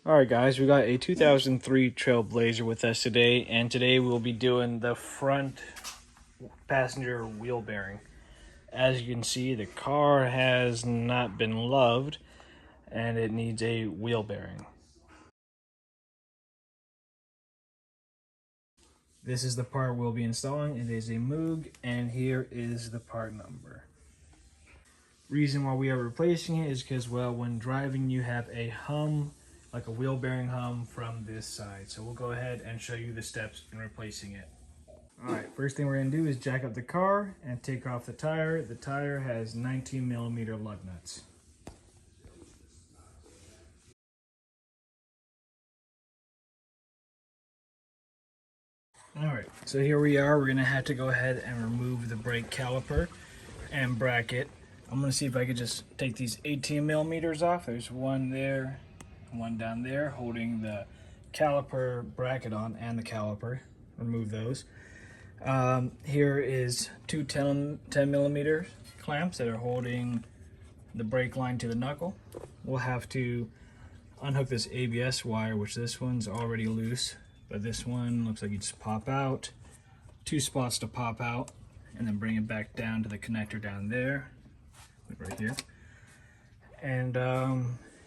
Alright guys, we got a 2003 Trailblazer with us today, and today we'll be doing the front passenger wheel bearing. As you can see, the car has not been loved and it needs a wheel bearing. This is the part we'll be installing. It is a Moog, and here is the part number. Reason why we are replacing it is because, well, when driving you have a hum, like a wheel bearing hum from this side. So we'll go ahead and show you the steps in replacing it. Alright, first thing we're going to do is jack up the car and take off the tire. The tire has 19mm lug nuts. Alright, so here we are. We're going to have to go ahead and remove the brake caliper and bracket. I'm going to see if I could just take these 18mm off. There's one there, one down there holding the caliper bracket on and the caliper. Remove those. Here is two 10mm clamps that are holding the brake line to the knuckle. We'll have to unhook this ABS wire, which this one's already loose, but this one looks like you just pop out. Two spots to pop out, and then bring it back down to the connector down there, right here. And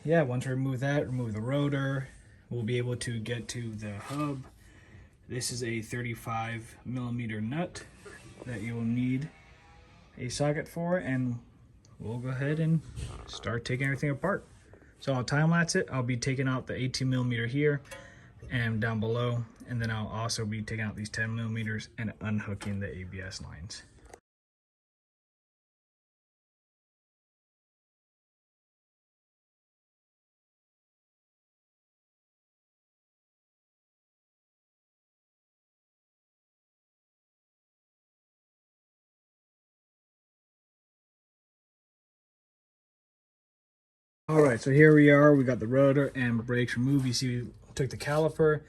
yeah, once we remove that, remove the rotor, we'll be able to get to the hub. This is a 35mm nut that you'll need a socket for, and we'll go ahead and start taking everything apart. So I'll time lapse it. I'll be taking out the 18mm here and down below, and then I'll also be taking out these 10mm and unhooking the ABS lines. Alright, so here we are. We got the rotor and brakes removed. You see we took the caliper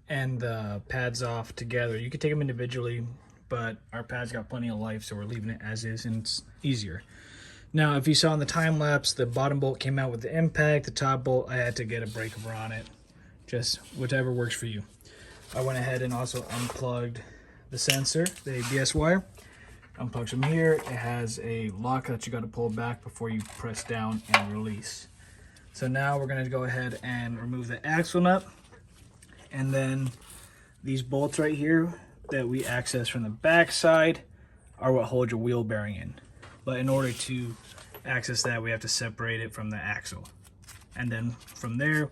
and the pads off together. You could take them individually, but our pads got plenty of life, so we're leaving it as is, and it's easier. Now, if you saw in the time lapse, the bottom bolt came out with the impact. The top bolt, I had to get a brake cover on it. Just whatever works for you. I went ahead and also unplugged the sensor, the ABS wire. Unplugged from here. It has a lock that you got to pull back before you press down and release. So now we're going to go ahead and remove the axle nut, and then these bolts right here that we access from the back side are what hold your wheel bearing in. But in order to access that, we have to separate it from the axle. And then from there,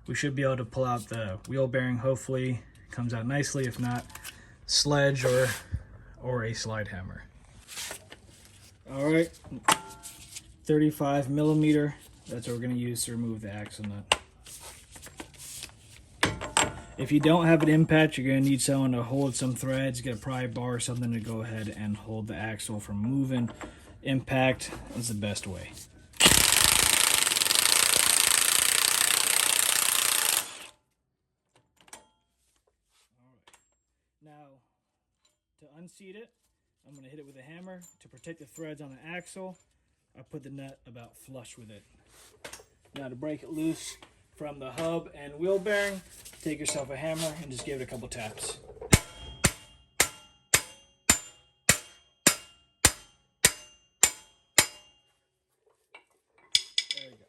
we should be able to pull out the wheel bearing. Hopefully it comes out nicely. If not, sledge or a slide hammer. All right, 35mm. That's what we're going to use to remove the axle nut. If you don't have an impact, you're going to need someone to hold some threads, get a pry bar or something to go ahead and hold the axle from moving. Impact is the best way. Now, to unseat it, I'm going to hit it with a hammer. To protect the threads on the axle, I put the nut about flush with it. Now to break it loose from the hub and wheel bearing, take yourself a hammer and just give it a couple taps. There you go.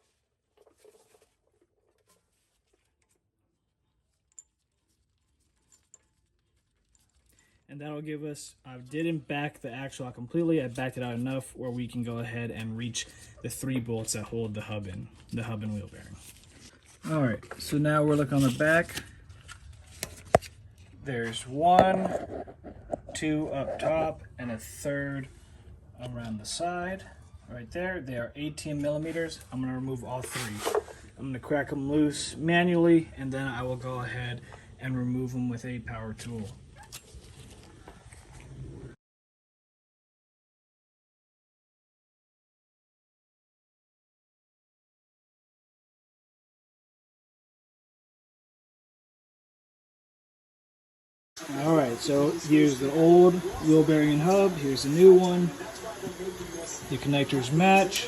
And that'll give us, I didn't back the axle out completely, I backed it out enough where we can go ahead and reach the 3 bolts that hold the hub and wheel bearing. Alright, so now we're looking on the back. There's 1, 2 up top, and a 3rd around the side. Right there, they are 18mm. I'm going to remove all 3. I'm going to crack them loose manually, and then I will go ahead and remove them with a power tool. Alright, so here's the old wheel bearing and hub, here's the new one. The connectors match.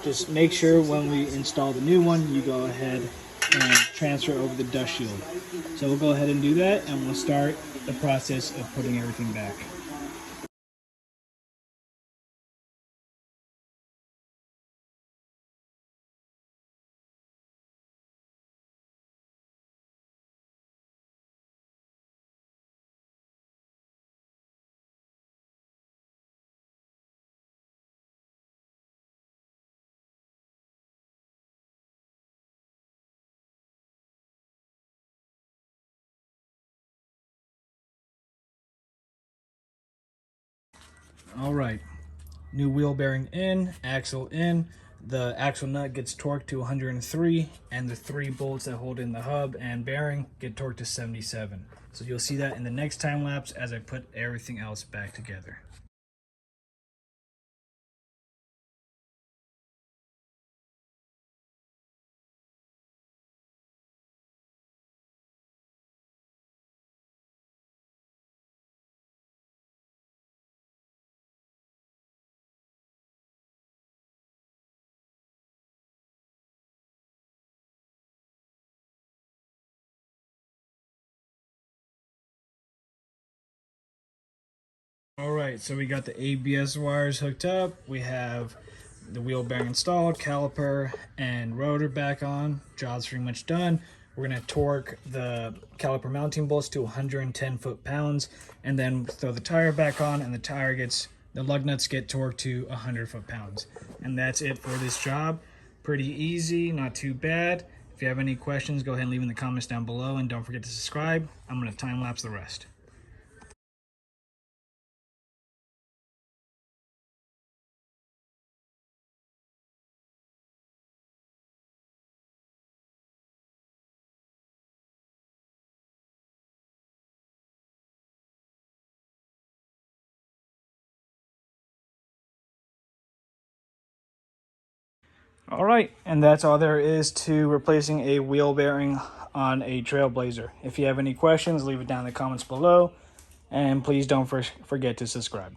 Just make sure when we install the new one, you go ahead and transfer over the dust shield. So we'll go ahead and do that, and we'll start the process of putting everything back. All right, new wheel bearing in, axle in. The axle nut gets torqued to 103, and the 3 bolts that hold in the hub and bearing get torqued to 77. So you'll see that in the next time lapse as I put everything else back together. All right, so we got the ABS wires hooked up. We have the wheel bearing installed, caliper and rotor back on. Job's pretty much done. We're gonna torque the caliper mounting bolts to 110 foot-pounds, and then throw the tire back on, and the lug nuts get torqued to 100 foot-pounds. And that's it for this job. Pretty easy, not too bad. If you have any questions, go ahead and leave in the comments down below, and don't forget to subscribe. I'm gonna time lapse the rest. All right, and that's all there is to replacing a wheel bearing on a Trailblazer. If you have any questions, leave it down in the comments below, and please don't forget to subscribe.